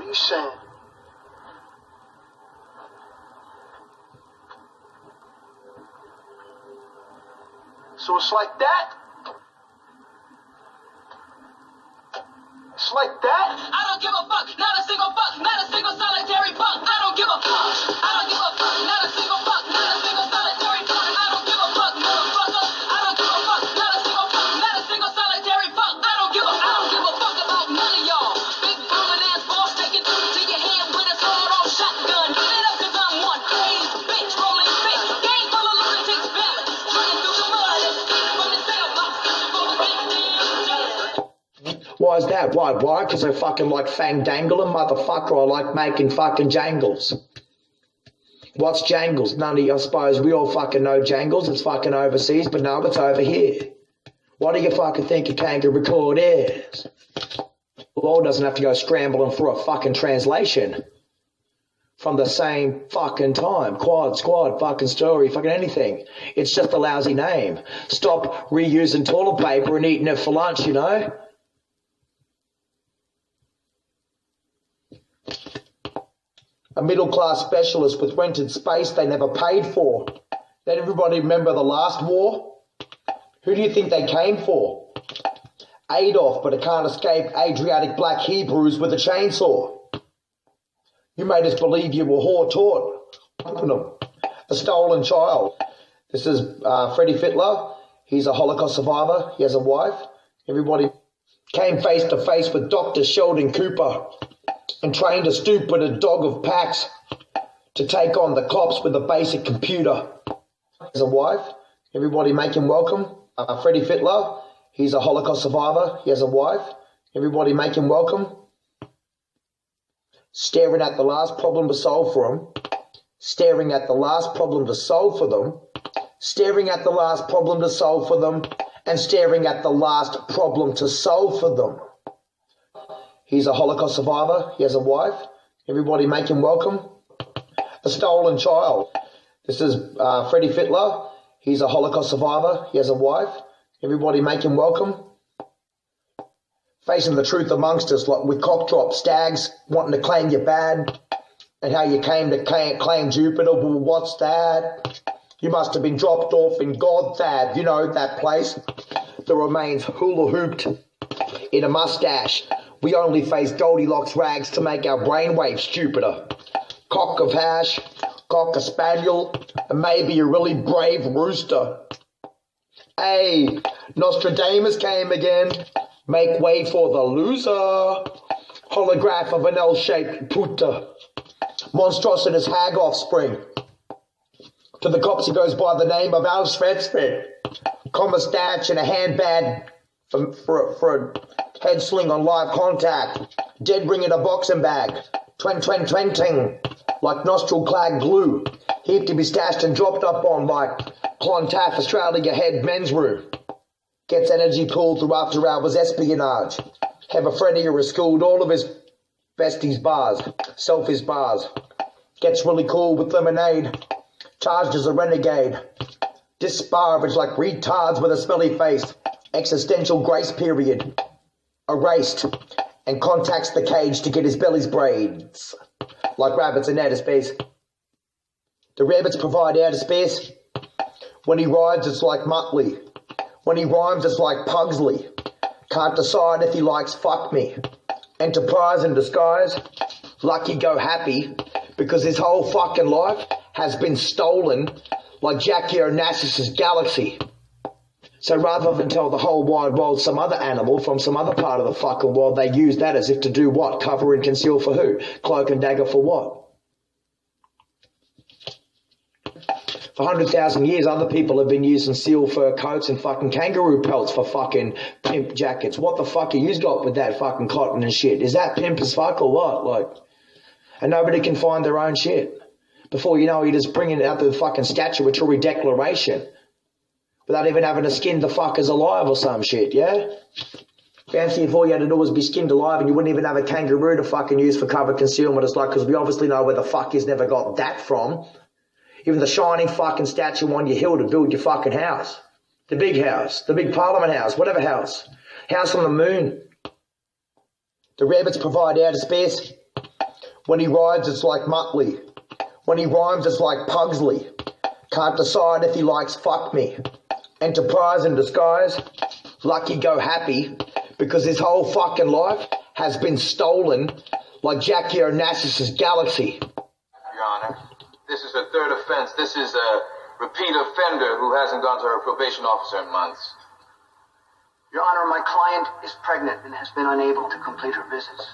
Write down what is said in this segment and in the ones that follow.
you saying? So it's like that? It's like that? I don't give a fuck, not a single fuck, not a single solitary fuck. I don't give a fuck, I don't give a fuck, not a single fuck, not a single solitary fuck. I don't give a fuck, motherfucker. I don't give a fuck, not a single fuck, not a single solitary fuck. I don't give a fuck about none of y'all. Big ballin' ass boss taking to your head with a sword on shotgun. Get it up 'cause I'm one crazy bitch, rolling thick, gang full of lunatics, balance, running through the mud, escaping from the cell box, searching for the big damn judge. Why is that? Why? Because I fucking like fang dangling, motherfucker. I like making fucking jangles. What's jangles? None of you, I suppose we all fucking know jangles. It's fucking overseas, but no, it's over here. What do you fucking think a kangaroo record is? The law doesn't have to go scrambling for a fucking translation from the same fucking time. Quad, squad, fucking story, fucking anything. It's just a lousy name. Stop reusing toilet paper and eating it for lunch, you know? A middle-class specialist with rented space they never paid for. Let everybody remember the last war? Who do you think they came for? Adolf, but it can't escape Adriatic black Hebrews with a chainsaw. You made us believe you were whore-taught. Open them. A stolen child. This is Freddie Fitler. He's a Holocaust survivor. He has a wife. Everybody came face-to-face with Dr. Sheldon Cooper and trained a stupid dog of packs to take on the cops with a basic computer. As a wife, everybody make him welcome. Freddie Fitler, he's a Holocaust survivor. He has a wife. Everybody make him welcome. Staring at the last problem to solve for him. Staring at the last problem to solve for them. Staring at the last problem to solve for them. And staring at the last problem to solve for them. He's a Holocaust survivor. He has a wife. Everybody make him welcome. A stolen child. This is Freddie Fitler. He's a Holocaust survivor. He has a wife. Everybody make him welcome. Facing the truth amongst us, like with cock drop stags wanting to claim you bad, and how you came to claim Jupiter. Well, what's that? You must have been dropped off in Godthab. You know that place. The remains hula hooped in a mustache. We only face Goldilocks rags to make our brainwaves stupider. Cock of hash, cock a spaniel, and maybe a really brave rooster. Hey, Nostradamus came again. Make way for the loser. Holograph of an L-shaped puta. Monstrosity's hag offspring. To the cops he goes by the name of Al Svetsved. Comma statch and a handbag for a head sling on live contact. Dead ring in a boxing bag. Twenting. Like nostril clad glue. Heap to be stashed and dropped up on like Clontarf Australia head men's room. Gets energy pulled through after hours espionage. Have a Freddy or a schooled all of his besties bars. Selfish bars. Gets really cool with lemonade. Charged as a renegade. Disparaged like retards with a smelly face. Existential grace period. Erased. And contacts the cage to get his belly's braids. Like rabbits in outer space. The rabbits provide outer space. When he rides, it's like Muttley. When he rhymes, it's like Pugsley. Can't decide if he likes fuck me. Enterprise in disguise. Lucky go happy. Because his whole fucking life has been stolen like Jackie Onassis' galaxy. So rather than tell the whole wide world some other animal from some other part of the fucking world, they use that as if to do what? Cover and conceal for who? Cloak and dagger for what? For 100,000 years, other people have been using seal fur coats and fucking kangaroo pelts for fucking pimp jackets. What the fuck are you got with that fucking cotton and shit? Is that pimp as fuck or what? Like, and nobody can find their own shit. Before you know, you're just bringing it out to the fucking statutory declaration without even having to skin the fuckers alive or some shit, yeah? Fancy if all you had to do was be skinned alive and you wouldn't even have a kangaroo to fucking use for cover concealment. It's like, because we obviously know where the fuck he's never got that from. Even the shining fucking statue on your hill to build your fucking house. The big house. The big parliament house. Whatever house. House on the moon. The rabbits provide outer space. When he rides, it's like Muttley. When he rhymes, it's like Pugsley. Can't decide if he likes fuck me. Enterprise in disguise. Lucky go happy. Because his whole fucking life has been stolen like Jackie Onassis' galaxy. Your Honor, this is her third offense. This is a repeat offender who hasn't gone to her probation officer in months. Your Honor, my client is pregnant and has been unable to complete her visits.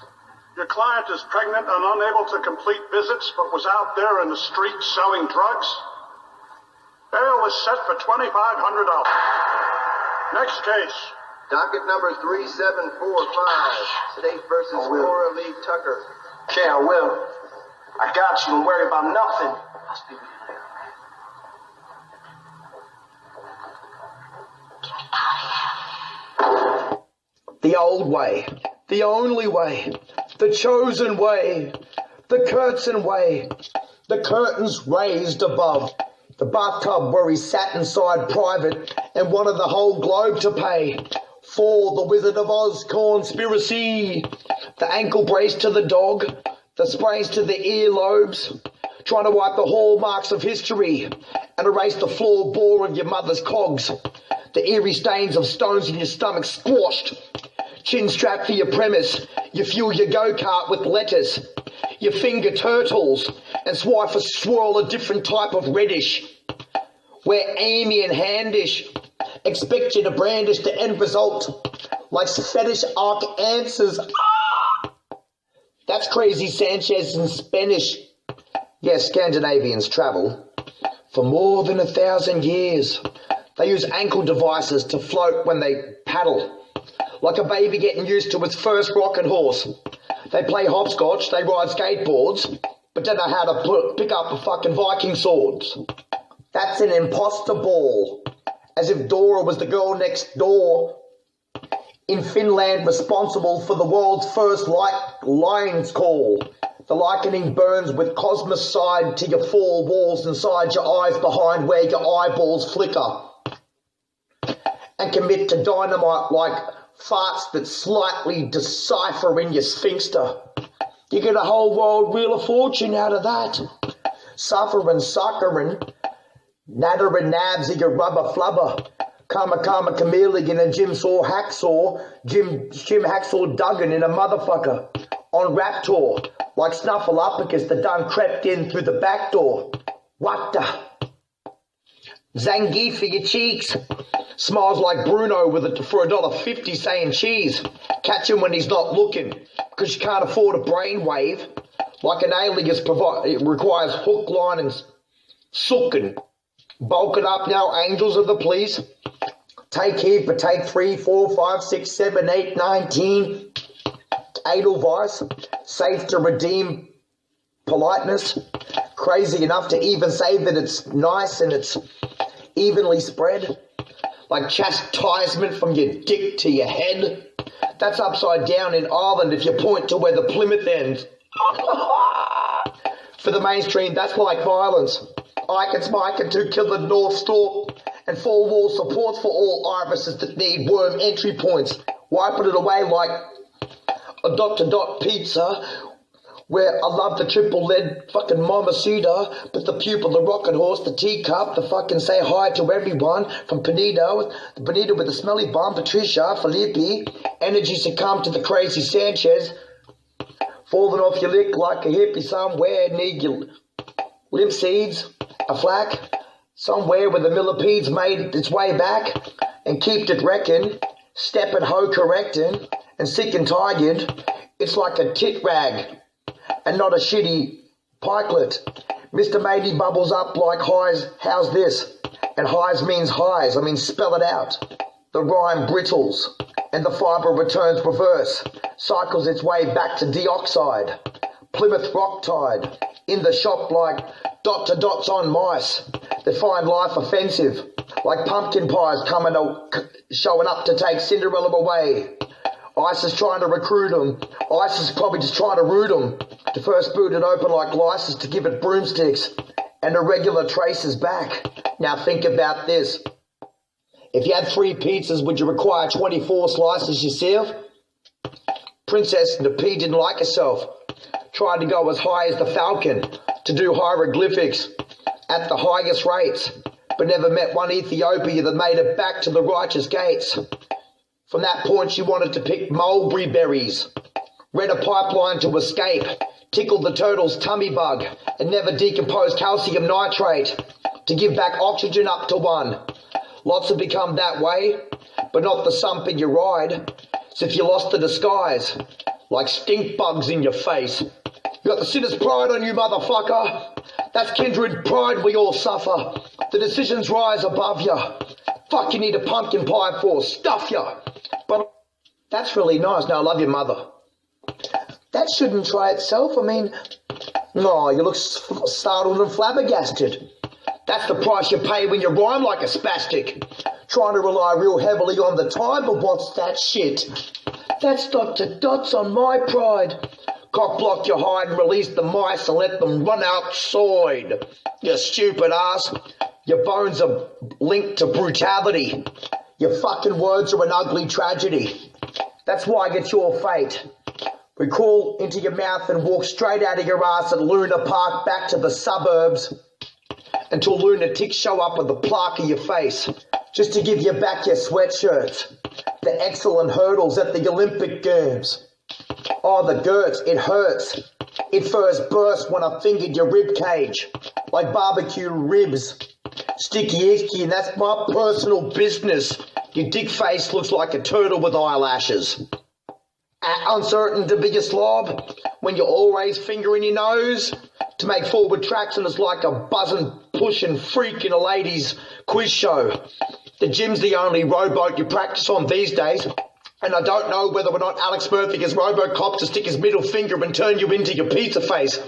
Your client is pregnant and unable to complete visits, but was out there in the street selling drugs? Bail is set for $2,500. Next case. Docket number 3745, State versus Cora Lee Tucker. Okay, I will. I got you. Don't worry about nothing. I'll speak with you later. The old way, the only way, the chosen way, the Kurtzen way, the curtains raised above, the bathtub where he sat inside private and wanted the whole globe to pay for the Wizard of Oz conspiracy, the ankle brace to the dog, the sprays to the earlobes, trying to wipe the hallmarks of history and erase the floorboard of your mother's cogs, the eerie stains of stones in your stomach squashed, chin strap for your premise, you fuel your go-kart with lettuce, your finger turtles, and swipe a swirl a different type of reddish, where Amy and Handish expect you to brandish the end result like fetish arc answers. That's crazy Sanchez in Spanish. Yes, Scandinavians travel for more than 1,000 years. They use ankle devices to float when they paddle, like a baby getting used to its first rocking horse. They play hopscotch, they ride skateboards, but don't know how to pick up the fucking Viking swords. That's an imposter ball. As if Dora was the girl next door. In Finland, responsible for the world's first lion's call. The likening burns with cosmos side to your four walls inside your eyes behind where your eyeballs flicker. And commit to dynamite like farts that slightly decipher in your sphincter. You get a whole world wheel of fortune out of that. Suffering, suckering, nattering nabs of your rubber flubber. Karma chameleon and Jim Hacksaw Duggan in a motherfucker. On Raptor, like Snuffleupagus that done crept in through the back door. What the? Zangief for your cheeks. Smiles like Bruno with it for $1.50 saying cheese. Catch him when he's not looking, because you can't afford a brainwave. Like an alias it requires hook, line and sookin'. Bulk it up now, angels of the police. Take heed, but take 3, 4, 5, 6, 7, 8, 19. Edelweiss, safe to redeem politeness. Crazy enough to even say that it's nice and it's evenly spread. Like chastisement from your dick to your head. That's upside down in Ireland if you point to where the Plymouth ends. For the mainstream, that's like violence. Ike and Spike and 2 kill the North Star. And 4 wall supports for all irises that need worm entry points. Wiping it away like a dot-to-dot pizza. Where I love the triple lead fucking Mamacita, but the pupil, the rocket horse, the teacup, the fucking say hi to everyone from Benito with the smelly bum, Patricia, Felipe, energy succumbed to the crazy Sanchez, falling off your lick like a hippie somewhere, need your lymph seeds, a flack, somewhere where the millipedes made its way back, and kept it reckoned, stepping ho correcting, and sick and tired, it's like a tit rag. And not a shitty pikelet. Mr. Matey bubbles up like highs, how's this? And highs means highs, I mean spell it out. The rhyme brittles, and the fibre returns reverse, cycles its way back to dioxide. Plymouth Rock Tide, in the shop like dot-to-dots on mice. They find life offensive, like pumpkin pies showing up to take Cinderella away. ISIS trying to recruit them. ISIS probably just trying to root them. To first boot it open like license to give it broomsticks. And irregular traces back. Now think about this. If you had 3 pizzas, would you require 24 slices yourself? Princess Napi didn't like herself. Tried to go as high as the Falcon to do hieroglyphics at the highest rates, but never met one Ethiopia that made it back to the righteous gates. From that point she wanted to pick mulberry berries, read a pipeline to escape, tickle the turtle's tummy bug, and never decompose calcium nitrate to give back oxygen up to 1. Lots have become that way, but not the sump in your ride. So if you lost the disguise, like stink bugs in your face, you got the sinner's pride on you, motherfucker. That's kindred pride we all suffer. The decisions rise above you. Fuck you need a pumpkin pie for, stuff you. But that's really nice. Now I love your mother. That shouldn't try itself. I mean, no, you look startled and flabbergasted. That's the price you pay when you rhyme like a spastic. Trying to rely real heavily on the time, but what's that shit? That's Dr. Dots on my pride. Cock block your hide and release the mice and let them run outside. You stupid ass. Your bones are linked to brutality. Your fucking words are an ugly tragedy. That's why it's your fate. We crawl into your mouth and walk straight out of your ass at Luna Park back to the suburbs until lunatics show up with the plaque of your face just to give you back your sweatshirts. The excellent hurdles at the Olympic Games. Oh, the girts, it hurts. It first burst when I fingered your rib cage, like barbecue ribs. Sticky icky, and that's my personal business. Your dick face looks like a turtle with eyelashes. Uncertain to be a slob when you're always fingering your nose to make forward tracks, and it's like a buzzing, pushing freak in a ladies' quiz show. The gym's the only rowboat you practice on these days, and I don't know whether or not Alex Murphy is RoboCop to stick his middle finger and turn you into your pizza face.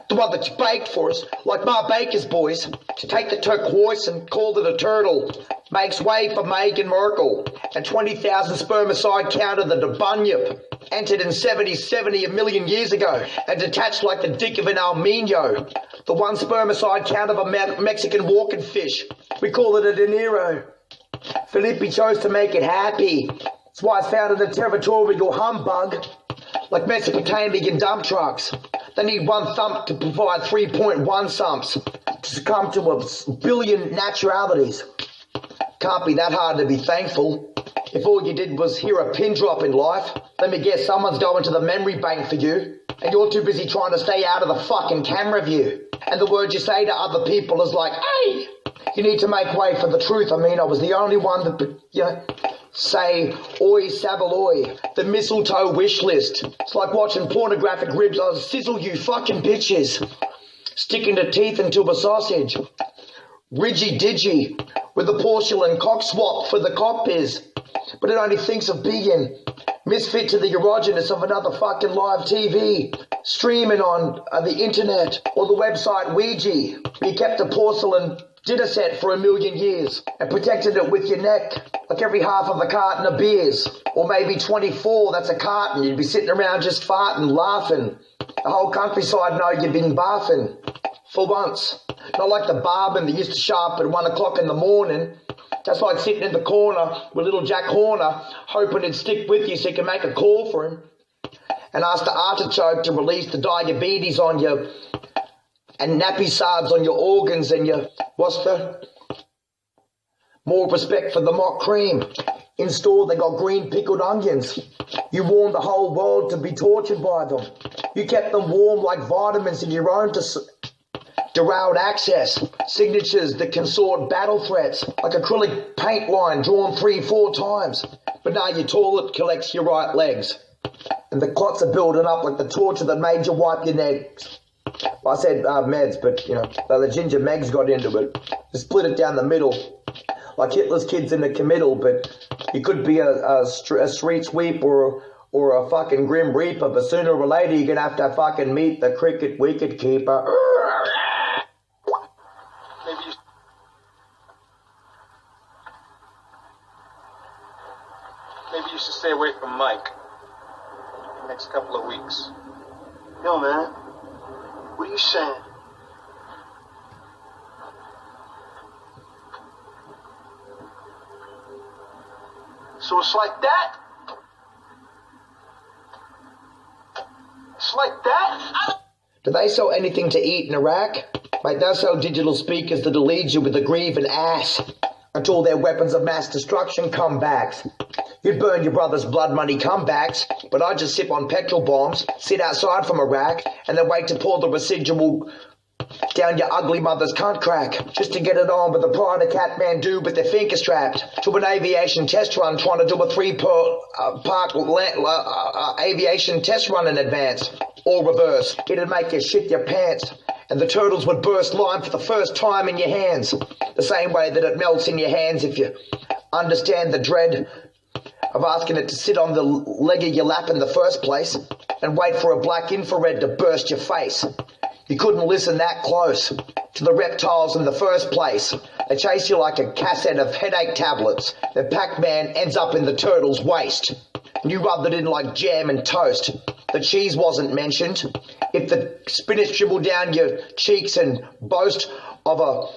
The one that you baked for us, like Ma Baker's boys, to take the turquoise and call it a turtle. Makes way for Meghan Merkel, and 20,000 spermicide count of the bunyip, entered in 70 a million years ago, and detached like the dick of an Almeno. The one spermicide count of a Mexican walking fish. We call it a De Niro. Filippi chose to make it happy. That's why it's found in the territorial humbug, like Mesopotamian dump trucks. They need one thump to provide 3.1 sumps to succumb to a billion naturalities. Can't be that hard to be thankful. If all you did was hear a pin drop in life, let me guess someone's going to the memory bank for you, and you're too busy trying to stay out of the fucking camera view. And the word you say to other people is like, hey, you need to make way for the truth. I mean, I was the only one that, say, oi sabaloi, the mistletoe wish list. It's like watching pornographic ribs. I'll sizzle you fucking bitches. Sticking the teeth into a sausage. Ridgy-digi, with a porcelain cock swap for the cop is. But it only thinks of being misfit to the erogenous of another fucking live TV, streaming on the internet, or the website Ouija, where you kept a porcelain dinner set for 1 million years and protected it with your neck, like every half of a carton of beers, or maybe 24, that's a carton. You'd be sitting around just farting, laughing. The whole countryside know you've been barfing, for once. Not like the barman that used to show up at 1 o'clock in the morning. That's like sitting in the corner with little Jack Horner, hoping he'd stick with you so you can make a call for him, and ask the artichoke to release the diabetes on you, and nappy sards on your organs, and your, more respect for the mock cream. In store they got green pickled onions. You warned the whole world to be tortured by them. You kept them warm like vitamins in your own derailed access. Signatures that can sort battle threats like acrylic paint line drawn 3-4 times. But now your toilet collects your right legs, and the clots are building up like the torture that made you wipe your necks. Well, I said meds, but the ginger Megs got into it. They split it down the middle, like Hitler's kids in the committal. But you could be a street sweep or a fucking grim reaper, but sooner or later you're gonna have to fucking meet the cricket wicket keeper. Maybe you should stay away from Mike the next couple of weeks. Yo, man, what are you saying? So it's like that? It's like that? Do they sell anything to eat in Iraq? Mate, they'll sell digital speakers that'll lead you with a grieving ass until their weapons of mass destruction comebacks. You'd burn your brother's blood money comebacks, but I'd just sip on petrol bombs, sit outside from Iraq, and then wait to pour the residual down your ugly mother's cunt crack, just to get it on with the pride of Kathmandu with their finger strapped to an aviation test run, trying to do a three-part aviation test run in advance, or reverse. It'd make you shit your pants, and the turtles would burst lime for the first time in your hands, the same way that it melts in your hands if you understand the dread of asking it to sit on the leg of your lap in the first place and wait for a black infrared to burst your face. You couldn't listen that close to the reptiles in the first place. They chase you like a cassette of headache tablets. Then Pac-Man ends up in the turtle's waist, and you rubbed it in like jam and toast. The cheese wasn't mentioned. If the spinach dribbled down your cheeks and boast of a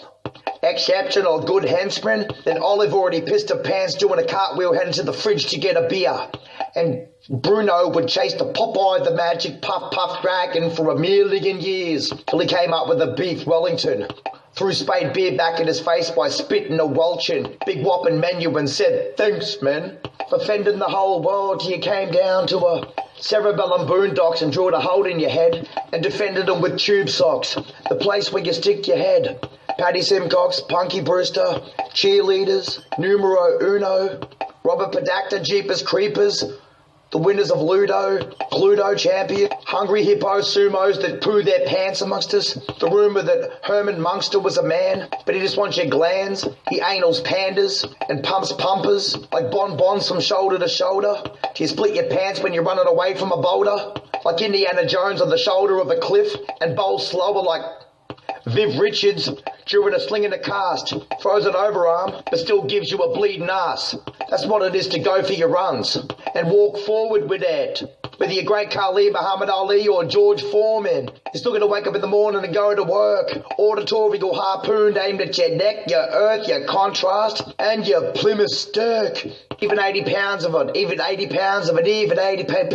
exceptional good henchman, then Olive already pissed her pants doing a cartwheel heading to the fridge to get a beer. And Bruno would chase the Popeye the Magic Puff Dragon for 1,000,000 years till he came up with a beef Wellington. Threw spade beer back in his face by spitting a welching big whopping menu and said, "Thanks, man, for fending the whole world till you came down to a cerebellum boondocks and drew a hole in your head and defended them with tube socks, the place where you stick your head. Paddy Simcox, Punky Brewster, cheerleaders, numero uno, Robert Padacta, Jeepers Creepers, the winners of Ludo, Cluedo champion, hungry hippo sumos that poo their pants amongst us, the rumour that Herman Munster was a man, but he just wants your glands, he anals pandas and pumps pumpers like bonbons from shoulder to shoulder. Do you split your pants when you're running away from a boulder? Like Indiana Jones on the shoulder of a cliff and bowl slower like Viv Richards during a sling and a cast, throws an overarm, but still gives you a bleeding ass. That's what it is to go for your runs and walk forward with it. Whether you're Great Khali, Muhammad Ali, or George Foreman, you're still going to wake up in the morning and go to work. Auditorial harpoon aimed at your neck, your earth, your contrast, and your Plymouth Sturk. Even 80 pounds of it, even 80 pounds of it, even 80 pounds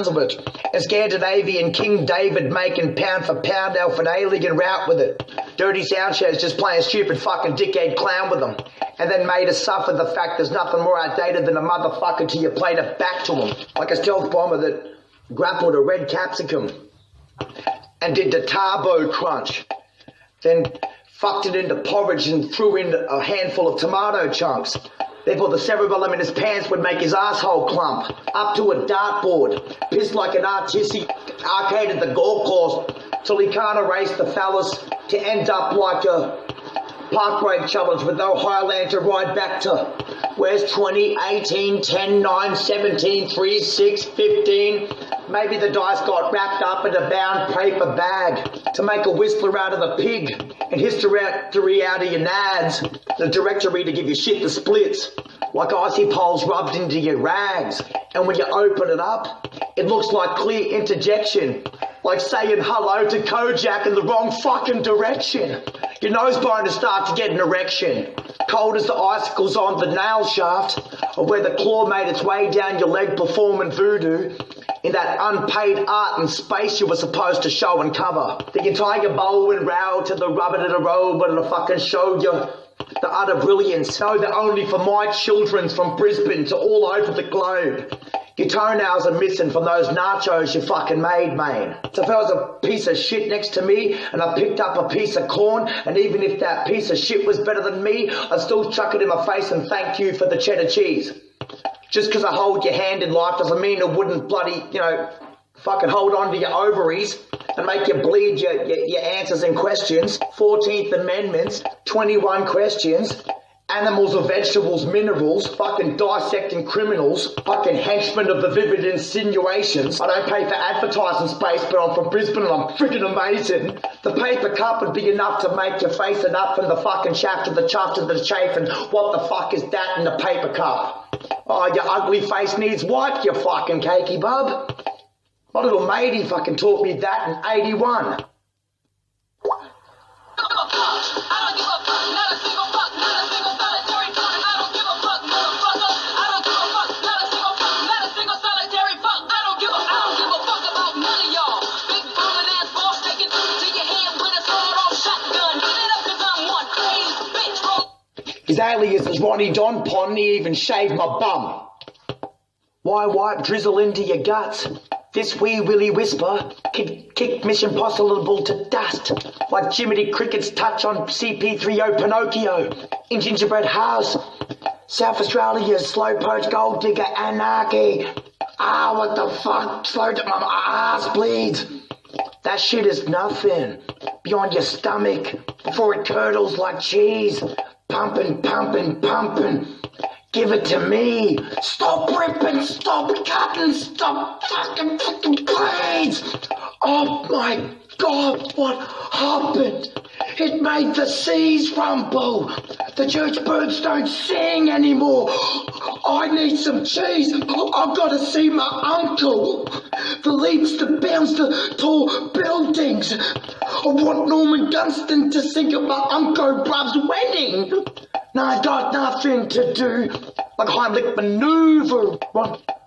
of it. And Scandinavian King David making pound for pound alpha and alien route with it. Dirty Soundsheds just playing stupid fucking dickhead clown with them. And then made us suffer the fact there's nothing more outdated than a motherfucker till you played it back to them. Like a stealth bomber that grappled a red capsicum and did the Tarbo crunch. Then fucked it into porridge and threw in a handful of tomato chunks. Therefore the cerebellum in his pants would make his asshole clump. Up to a dartboard. Pissed like an artistic arcade at the golf course till he can't erase the phallus to end up like a park break challenge with no Highland to ride back to. Where's 20, 18, 10, 9, 17, 3, 6, 15? Maybe the dice got wrapped up in a bound paper bag to make a whistler out of the pig and history out of your nads. The directory to give you shit the splits like icy poles rubbed into your rags. And when you open it up, it looks like clear interjection. Like saying hello to Kojak in the wrong fucking direction. Your nose bone to start to get an erection. Cold as the icicles on the nail shaft, or where the claw made its way down your leg performing voodoo in that unpaid art and space you were supposed to show and cover. The entire bowl and row to the rubber to the robe and it'll fucking show you the utter brilliance. Know that only for my children's from Brisbane to all over the globe. Your toenails are missing from those nachos you fucking made, man. So if there was a piece of shit next to me and I picked up a piece of corn, and even if that piece of shit was better than me, I'd still chuck it in my face and thank you for the cheddar cheese. Just because I hold your hand in life doesn't mean it wouldn't bloody, fucking hold on to your ovaries and make you bleed your answers and questions. 14th Amendments, 21 questions. Animals or vegetables, minerals, fucking dissecting criminals, fucking henchmen of the vivid insinuations. I don't pay for advertising space, but I'm from Brisbane and I'm freaking amazing. The paper cup would be enough to make you face it up from the fucking shaft to the chuff to the chafe, and what the fuck is that in the paper cup? Oh, your ugly face needs wipe, you fucking cakey bub. My little matey fucking taught me that in 81. I don't give a His alias is Ronnie Don Pon, he even shaved my bum. Why wipe drizzle into your guts? This wee willy whisper kick Mission Impossible to dust, like Jiminy Cricket's touch on CP3O Pinocchio in Gingerbread House. South Australia's slow-poach gold digger anarchy. Ah, what the fuck? Slow down, my ass bleeds. That shit is nothing beyond your stomach before it curdles like cheese. Pumping, pumping, pumping. Give it to me. Stop ripping, stop cutting, stop fucking blades. Oh my God, what happened? It made the seas rumble. The church birds don't sing anymore. I need some cheese. I've got to see my uncle. The leaps, the bounds, the tall buildings. I want Norman Gunston to sing at my Uncle Bruv's wedding. Now I got nothing to do. Like Heimlich maneuver.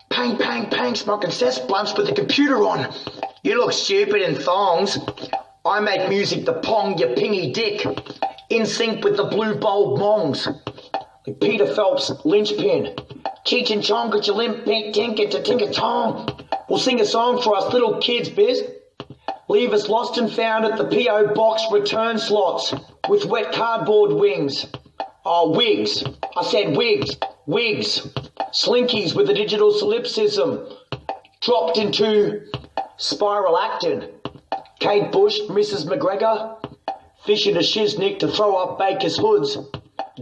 Pang, pang, pang, smoking cess blunts with the computer on. You look stupid in thongs. I make music to pong your pingy dick. In sync with the blue bulb mongs. Like Peter Phelps' linchpin. Cheech and Chong, get your limp pink tinker to tinker tong. We'll sing a song for us little kids, biz. Leave us lost and found at the P.O. Box return slots with wet cardboard wings. Oh, wigs. I said wigs. Wigs. Slinkies with a digital solipsism. Dropped into spiral actin. Kate Bush, Mrs. McGregor. Fishing a shiznick to throw up Baker's hoods.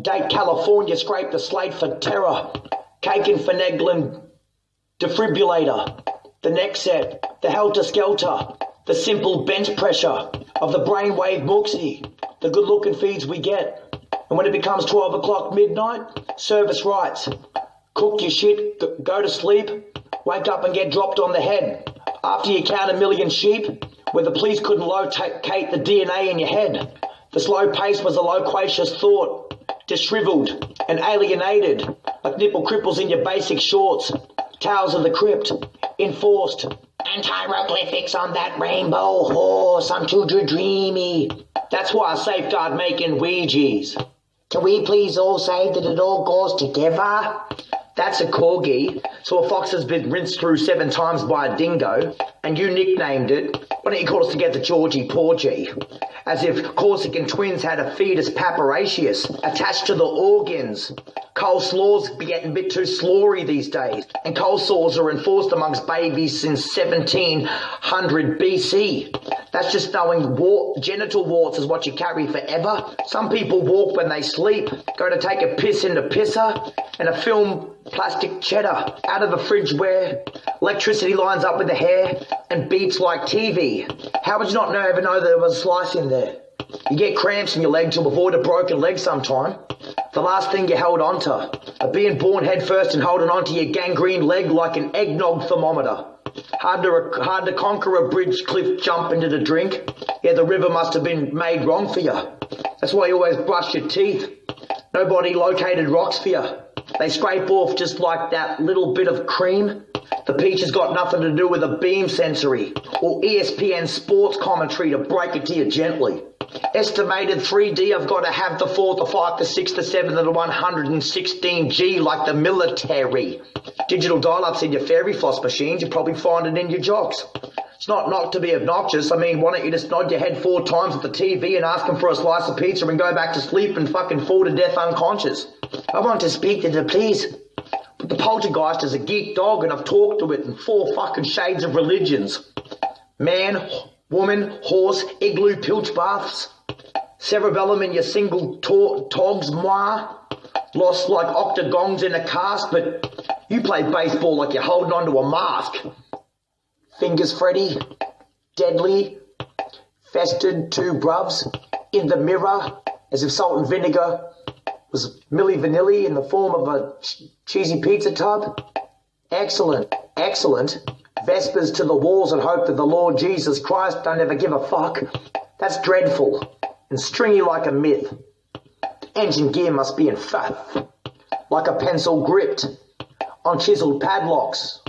Date California, scrape the slate for terror. Cake and finagling defibrillator. The neck set. The helter-skelter. The simple bench pressure of the brainwave mooksy. The good-looking feeds we get. And when it becomes 12 o'clock midnight, service rights. Cook your shit, go to sleep, wake up and get dropped on the head. After you count 1 million sheep, where the police couldn't locate the DNA in your head. The slow pace was a loquacious thought, disheveled and alienated, like nipple cripples in your basic shorts. Tales of the crypt, enforced. Anti-hieroglyphics on that rainbow horse, I'm too dreamy. That's why I safeguard making Ouijas. Can we please all say that it all goes together? That's a corgi, so a fox has been rinsed through 7 times by a dingo, and you nicknamed it. Why don't you call us together Georgie Porgy? As if Corsican twins had a fetus papyraceus attached to the organs. Coleslaws be getting a bit too slurry these days, and coleslaws are enforced amongst babies since 1700 BC. That's just knowing genital warts is what you carry forever. Some people walk when they sleep, go to take a piss in the pisser, and a film plastic cheddar out of a fridge where electricity lines up with the hair and beeps like TV. How would you not ever know that there was a slice in there? You get cramps in your leg to avoid a broken leg sometime. The last thing you held onto. Being born head first and holding onto your gangrene leg like an eggnog thermometer. Hard to conquer a bridge cliff jump into the drink. Yeah, the river must have been made wrong for you. That's why you always brush your teeth. Nobody located rocks for you. They scrape off just like that little bit of cream. The peach has got nothing to do with a beam sensory or ESPN sports commentary to break it to you gently. Estimated 3D, I've got to have the 4, the 5, the 6, the 7, and the 116G like the military. Digital dial-ups in your fairy floss machines, you probably find it in your jocks. It's not to be obnoxious. I mean, why don't you just nod your head 4 times at the TV and ask them for a slice of pizza and go back to sleep and fucking fall to death unconscious? I want to speak to the police. But the poltergeist is a geek dog and I've talked to it in 4 fucking shades of religions. Man, woman, horse, igloo, pilch baths. Cerebellum in your single togs, moi. Lost like octagons in a cast, but you play baseball like you're holding onto a mask. Fingers Freddy, deadly, festered 2 bruvs in the mirror, as if salt and vinegar was Milli Vanilli in the form of a cheesy pizza tub. Excellent, excellent. Vespers to the walls and hope that the Lord Jesus Christ don't ever give a fuck. That's dreadful and stringy like a myth. The engine gear must be in faith, like a pencil gripped on chiseled padlocks,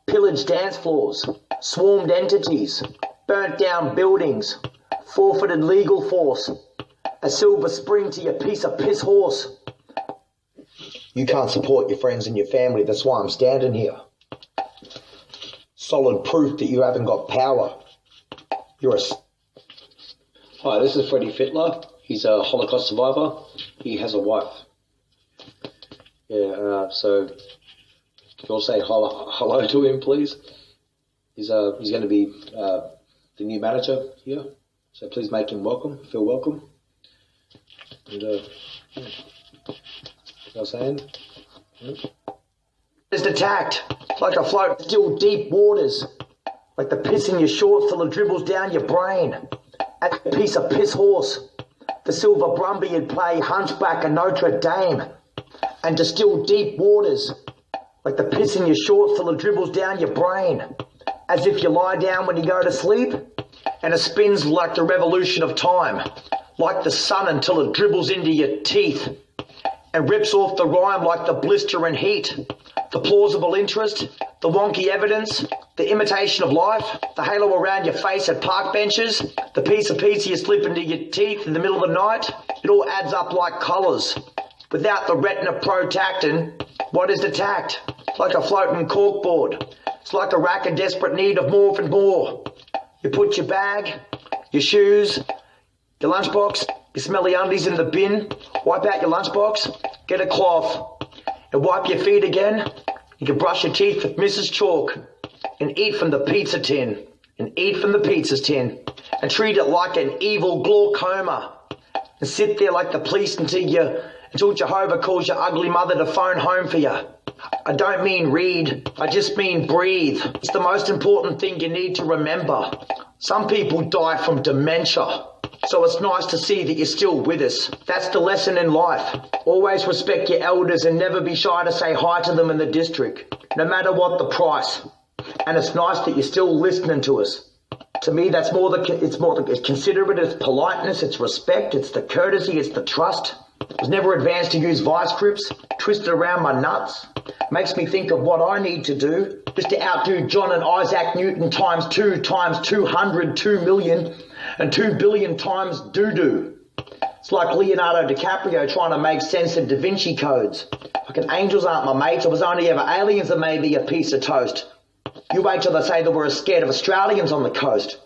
pillaged dance floors, swarmed entities, burnt down buildings, forfeited legal force, a silver spring to your piece of piss horse, You can't support your friends and your family. That's why I'm standing here. Solid proof that you haven't got power. You're a... Hi, this is Freddie Fittler. He's a Holocaust survivor. He has a wife. Yeah, so can you all say hello to him, please? He's going to be the new manager here. So please make him welcome. Feel welcome. And you know what I'm saying? Just attacked, like a float still deep waters, like the piss in your shorts till it dribbles down your brain. A piece of piss horse, the silver Brumbian play Hunchback of Notre Dame, and distill deep waters, like the piss in your shorts till it dribbles down your brain, as if you lie down when you go to sleep, and it spins like the revolution of time, like the sun until it dribbles into your teeth, and rips off the rhyme like the blister and heat, the plausible interest, the wonky evidence, the imitation of life, the halo around your face at park benches, the piece of pizza you slip into your teeth in the middle of the night. It all adds up like collars. Without the retina protactin, what is the tact? Like a floating corkboard. It's like a rack in desperate need of more and more. You put your bag, your shoes, your lunchbox, your smelly undies in the bin, wipe out your lunchbox, get a cloth, and wipe your feet again. You can brush your teeth with Mrs. Chalk, and eat from the pizza tin, and eat from the pizza's tin, and treat it like an evil glaucoma, and sit there like the police until Jehovah calls your ugly mother to phone home for you. I don't mean read, I just mean breathe. It's the most important thing you need to remember. Some people die from dementia, so it's nice to see that you're still with us. That's the lesson in life. Always respect your elders and never be shy to say hi to them in the district, no matter what the price. And it's nice that you're still listening to us. To me, that's it's considerate, it's politeness, it's respect, it's the courtesy, it's the trust. I was never advanced to use vice grips, twisted around my nuts. Makes me think of what I need to do, just to outdo John and Isaac Newton times 2 times 200, 2 million, and 2 billion times doo-doo. It's like Leonardo DiCaprio trying to make sense of Da Vinci codes. Fucking angels aren't my mates, it was only ever aliens that made me a piece of toast. You wait till they say that we're scared of Australians on the coast.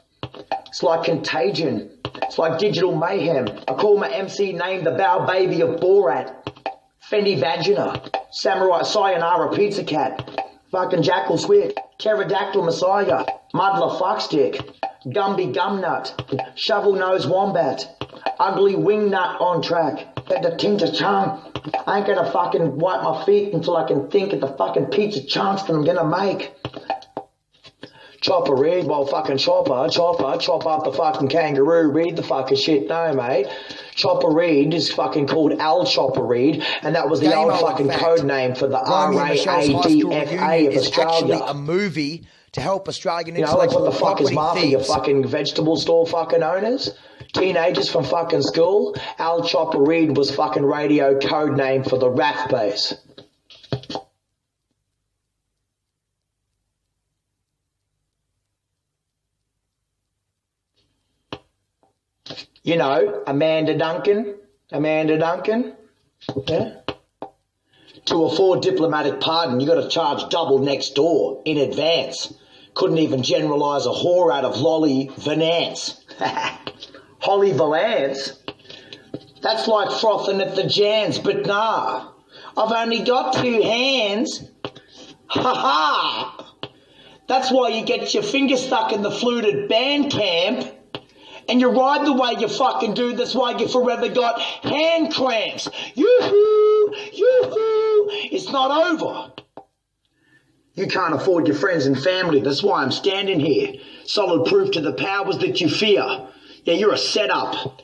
It's like contagion. It's like digital mayhem. I call my MC name the bow baby of Borat. Fendi Vagina. Samurai Sayonara Pizza Cat. Fucking Jackal Swift. Pterodactyl Messiah. Muddler Fuckstick. Gumby Gumnut. Shovel Nose Wombat. Ugly Wingnut on track. Get the tinter tongue. I ain't gonna fucking wipe my feet until I can think of the fucking pizza chunks that I'm gonna make. Chopper read, well fucking chop up the fucking kangaroo, read the fucking shit, no mate. Chopper Reed is fucking called Al Chopper Reed, and that was the DAMO, old fucking code name for the RAADFA of Australia. Actually a movie to help Australian You know, like intellectual what the fuck is property mafia, thieves. fucking vegetable store fucking owners? Teenagers from fucking school? Al Chopper Reed was fucking radio code name for the RAF base. You know, Amanda Duncan, yeah? To afford diplomatic pardon, you got to charge double next door in advance. Couldn't even generalise a whore out of Lolly Valance. Holly Valance? That's like frothing at the Jans, but nah. I've only got 2 hands. Ha ha! That's why you get your finger stuck in the flute at band camp. And you ride the way you fucking do, that's why you forever got hand cramps. Yoo-hoo! Yoo-hoo! It's not over. You can't afford your friends and family, that's why I'm standing here. Solid proof to the powers that you fear. Yeah, you're a setup.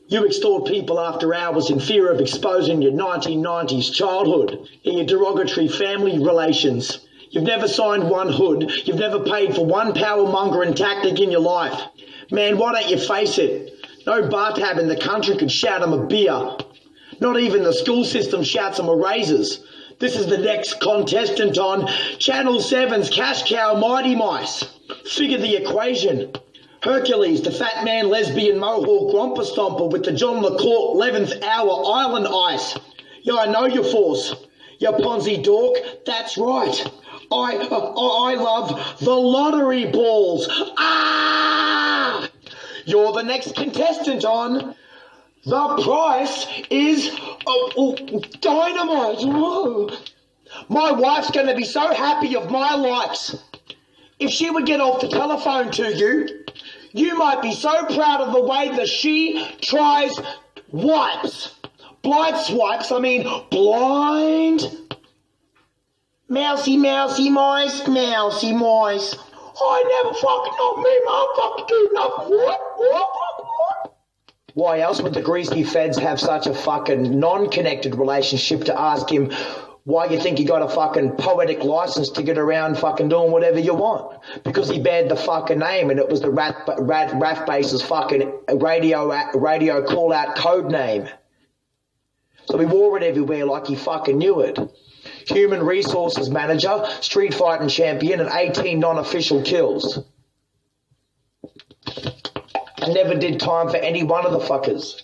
You extort people after hours in fear of exposing your 1990s childhood and your derogatory family relations. You've never signed one hood. You've never paid for one power-mongering tactic in your life. Man, why don't you face it? No bar tab in the country could shout him a beer. Not even the school system shouts him a razors. This is the next contestant on Channel 7's Cash Cow Mighty Mice. Figure the equation. Hercules, the fat man lesbian mohawk romper stomper with the John LaCourt 11th hour island ice. Yeah, I know your force. You Ponzi dork. That's right. I love the lottery balls. Ah! You're the next contestant on The Price is Dynamite. Whoa. My wife's going to be so happy of my likes. If she would get off the telephone to you, you might be so proud of the way that she tries wipes. Blind swipes, I mean blind. Mousy, mousy, mice, mousy, mice. I never fucking not me, motherfucker, do nothing. What? Why else would the greasy feds have such a fucking non-connected relationship to ask him why you think you got a fucking poetic license to get around fucking doing whatever you want? Because he bared the fucking name and it was the Rat Base's fucking radio call-out code name. So he wore it everywhere like he fucking knew it. Human resources manager, street fighting champion, and 18 non-official kills. And never did time for any one of the fuckers.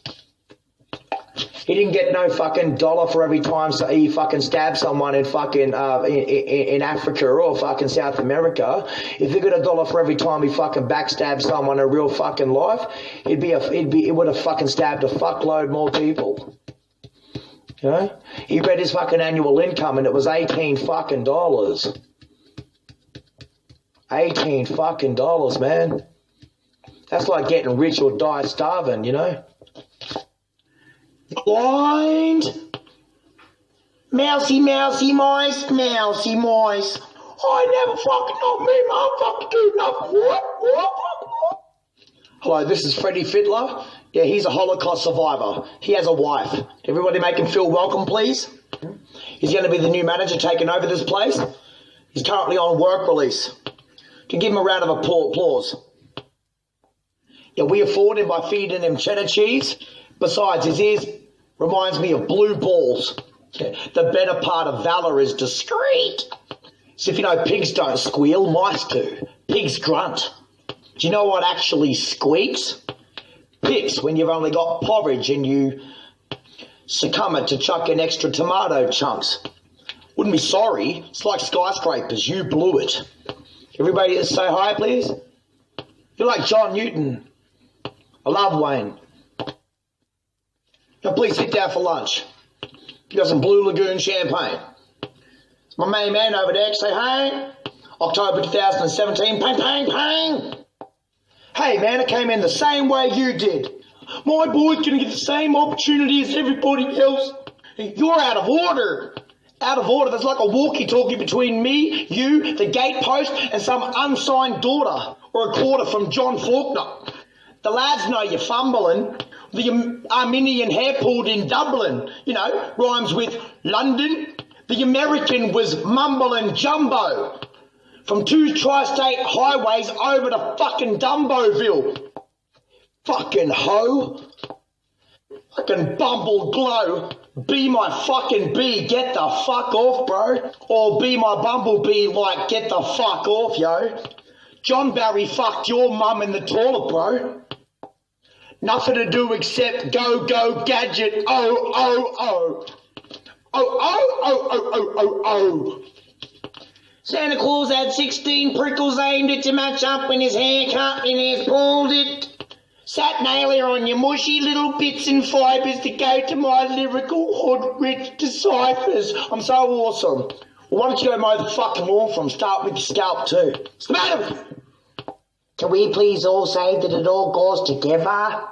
He didn't get no fucking dollar for every time he fucking stabbed someone in fucking in Africa or fucking South America. If he got a dollar for every time he fucking backstabbed someone in real fucking life, it would have fucking stabbed a fuckload more people. You know? He read his fucking annual income and it was $18 fucking dollars. $18 fucking dollars, man. That's like getting rich or die starving, you know? Blind. Mousy, mousy, mice, mousy, mice. I never fucking not me, motherfucker, do nothing. What? Hello, this is Freddie Fiddler. Yeah, he's a Holocaust survivor. He has a wife. Everybody make him feel welcome, please. He's going to be the new manager taking over this place. He's currently on work release. Can give him a round of applause. Yeah, we afford him by feeding him cheddar cheese. Besides, his ears reminds me of blue balls. Yeah, the better part of valor is discreet. So if you know pigs don't squeal, mice do. Pigs grunt. Do you know what actually squeaks? Pigs, when you've only got porridge and you succumb it to chuck in extra tomato chunks. Wouldn't be sorry. It's like skyscrapers. You blew it. Everybody say hi, please. You're like John Newton. I love Wayne. Now please sit down for lunch. You got some Blue Lagoon champagne. It's my main man over there. Say hey. October 2017. Pang, pang, pang. Hey man, I came in the same way you did. My boy's gonna get the same opportunity as everybody else. You're out of order. Out of order. There's like a walkie-talkie between me, you, the gatepost, and some unsigned daughter or a quarter from John Faulkner. The lads know you're fumbling. The Armenian hair pulled in Dublin, you know, rhymes with London. The American was mumbling jumbo. From 2 tri-state highways over to fucking Dumboville. Fucking hoe. Fucking bumble glow. Be my fucking bee, get the fuck off, bro. Or be my bumblebee, like, get the fuck off, yo. John Barry fucked your mum in the toilet, bro. Nothing to do except go, go, gadget, oh, oh, oh. Oh, oh, oh, oh, oh, oh, oh. Santa Claus had 16 prickles aimed at to match up when his haircut and his pulled it. Sat nailer on your mushy little bits and fibres to go to my lyrical hood-rich deciphers. I'm so awesome. Well, why don't you go mow the fucking lawn from start with your scalp too? What's the matter with you? Can we please all say that it all goes together?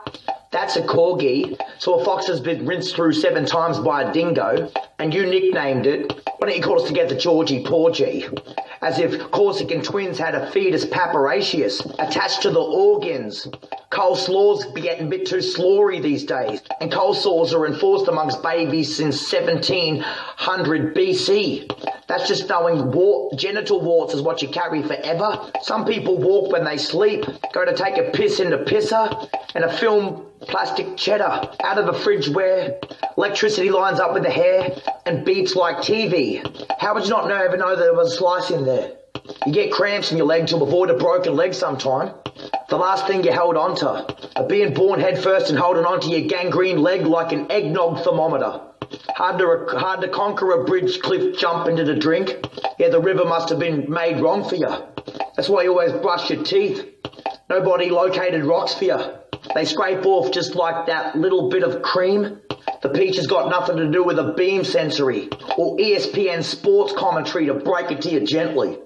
That's a corgi, so a fox has been rinsed through 7 times by a dingo, and you nicknamed it. Why don't you call us together Georgie Porgy? As if Corsican twins had a fetus papacious attached to the organs. Coleslaws be getting a bit too slurry these days, and coleslaws are enforced amongst babies since 1700 BC. That's just knowing genital warts is what you carry forever. Some people walk when they sleep, go to take a piss in the pisser, and a film plastic cheddar out of the fridge where electricity lines up with the hair and beeps like TV. How would you not ever know that there was a slice in there? You get cramps in your leg to avoid a broken leg sometime. The last thing you held onto. Being born head first and holding onto your gangrene leg like an eggnog thermometer. Hard to conquer a bridge, cliff jump into the drink. Yeah, the river must have been made wrong for you. That's why you always brush your teeth. Nobody located rocks for you. They scrape off just like that little bit of cream. The peach has got nothing to do with a beam sensory or ESPN sports commentary, to break it to you gently.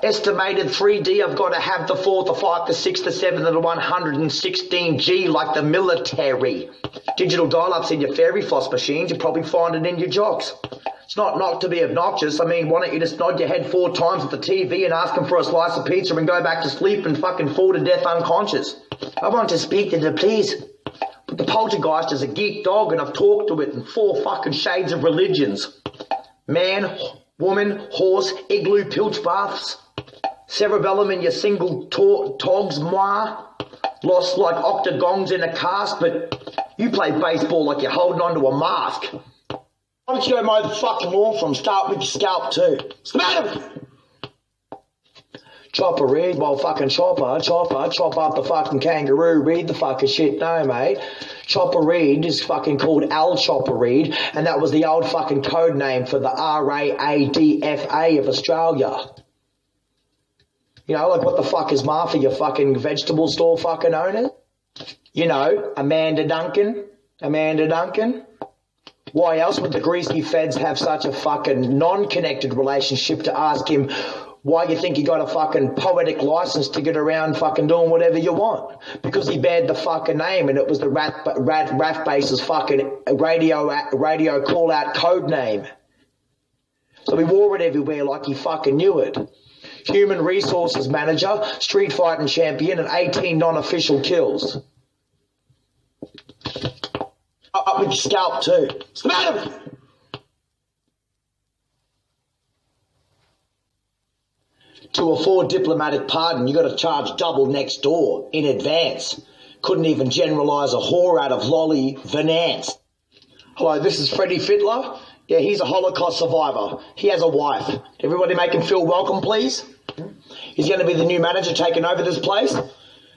Estimated 3D, I've got to have the 4, the 5, the 6, the 7, and the 116G like the military. Digital dial-ups in your fairy floss machines, you probably find it in your jocks. It's not to be obnoxious. I mean, why don't you just nod your head 4 times at the TV and ask them for a slice of pizza and go back to sleep and fucking fall to death unconscious? I want to speak to the police. But the poltergeist is a geek dog, and I've talked to it in 4 fucking shades of religions. Man, woman, horse, igloo, pilch baths, cerebellum in your single togs, moi, lost like octagons in a cast, but you play baseball like you're holding onto a mask. Why don't you go mow the fucking lawn from start with your scalp too? What's the matter with you? Chopper, read, well, fucking chop up the fucking kangaroo, read the fucking shit, no, mate. Chopper Reed is fucking called Al Chopper Reed, and that was the old fucking code name for the RAADFA of Australia. You know, like what the fuck is Martha, your fucking vegetable store fucking owner? You know, Amanda Duncan. Why else would the greasy feds have such a fucking non-connected relationship to ask him why you think you got a fucking poetic license to get around fucking doing whatever you want? Because he bared the fucking name, and it was the Rat Base's fucking radio call-out code name. So he wore it everywhere like he fucking knew it. Human resources manager, street fighting champion, and 18 non-official kills. Up with your scalp too. What's the matter with you? To afford diplomatic pardon, you got to charge double next door in advance. Couldn't even generalise a whore out of Lolly Venance. Hello, this is Freddie Fiddler. Yeah, he's a Holocaust survivor. He has a wife. Everybody make him feel welcome, please. He's going to be the new manager taking over this place.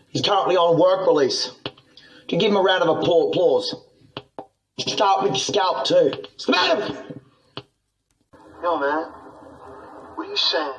He's currently on work release. To give him a round of applause. Start with your scalp too. What's the matter with you? Yo, man. What are you saying?